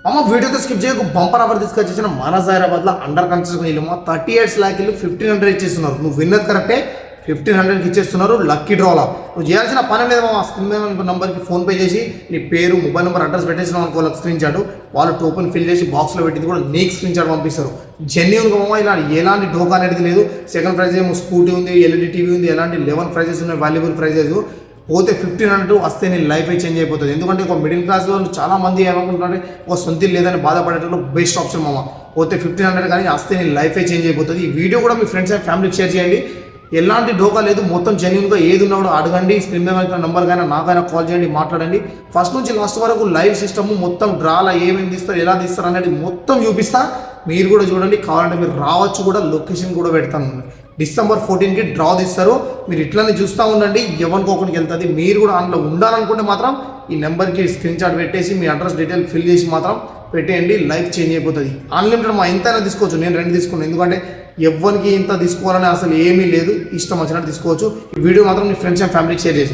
అమ్మ వీడియోతో స్కిప్ చేయకు బంపర్ ఆఫర్ తీసుకొచ్చేసిన మన హైదరాబాద్లో అండర్ కన్స్ట్రక్షన్ ఇల్లు 30 ఇయర్స్ లాక్ ఇల్లు 1500 ఇచ్చేస్తున్నారు. నువ్వు విన్నది కరెక్టే, 1500కి ఇచ్చేస్తున్నారు. లక్కీ డ్రాలా నువ్వు చేయాల్సిన పని లేదు మా స్క్రీన్ మీద నెంబర్కి ఫోన్పే చేసి నీ పేరు మొబైల్ నెంబర్ అడ్రస్ పెట్టేసిన అనుకో స్క్రీన్ షాట్ వాళ్ళు టోకెన్ ఫిల్ చేసి బాక్స్లో పెట్టింది కూడా నీకు స్క్రీన్ షాట్ పంపిస్తారు. జెన్యూన్గా మామ ఇలా ఎలాంటి డోకా అనేది లేదు. సెకండ్ ప్రైజ్ ఏమో స్కూటీ ఉంది, ఎల్ఈడి టీవీ ఉంది, ఎలాంటి 11 ప్రైజెస్ ఉన్నాయి, వాల్యుబుల్ ప్రైజెస్. పోతే 1500 వస్తే నీ లైఫ్ చేంజ్ అయిపోతుంది. ఎందుకంటే ఒక మిడిల్ క్లాస్ వాళ్ళు చాలా మంది ఏమనుకుంటారంటే ఒక సొంత లేదని బాధపడేటప్పుడు బెస్ట్ ఆప్షన్ మామ. పోతే 1500 కానీ వస్తే నీ లైఫ్ చేంజ్ అయిపోతుంది. ఈ వీడియో కూడా మీ ఫ్రెండ్స్ అండ్ ఫ్యామిలీకి షేర్ చేయండి. ఎలాంటి డోకా లేదు, మొత్తం జెన్యూన్గా ఏది ఉన్నా కూడా అడగండి. స్క్రీన్ మీద నెంబర్ కానీ నాకైనా కాల్ చేయండి, మాట్లాడండి. ఫస్ట్ నుంచి లాస్ట్ వరకు లైవ్ సిస్టమ్ మొత్తం డ్రాలా ఏమేమి తీస్తారు, ఎలా తీస్తారు అనేది మొత్తం చూపిస్తా. మీరు కూడా చూడండి, కావాలంటే మీరు రావచ్చు కూడా, లొకేషన్ కూడా పెడతాను. December 14కి డ్రా తీస్తారు. మీరు ఇట్లనే చూస్తూ ఉండండి, ఎవరికొకరికి వెళ్తుంది. మీరు కూడా అందులో ఉండాలనుకుంటే మాత్రం ఈ నెంబర్కి స్క్రీన్ షాట్ పెట్టేసి మీ అడ్రస్ డీటెయిల్ ఫిల్ చేసి మాత్రం పెట్టేయండి. లైఫ్ చేంజ్ అయిపోతుంది. అన్లిమిటెడ్ మా ఎంతైనా తీసుకోవచ్చు. నేను 2 తీసుకున్నాను, ఎందుకంటే ఎవరికి ఇంత తీసుకోవాలని అసలు ఏమీ లేదు. ఇష్టం వచ్చినట్టు తీసుకోవచ్చు. ఈ వీడియో మాత్రం మీ ఫ్రెండ్స్ అండ్ ఫ్యామిలీకి షేర్ చేసి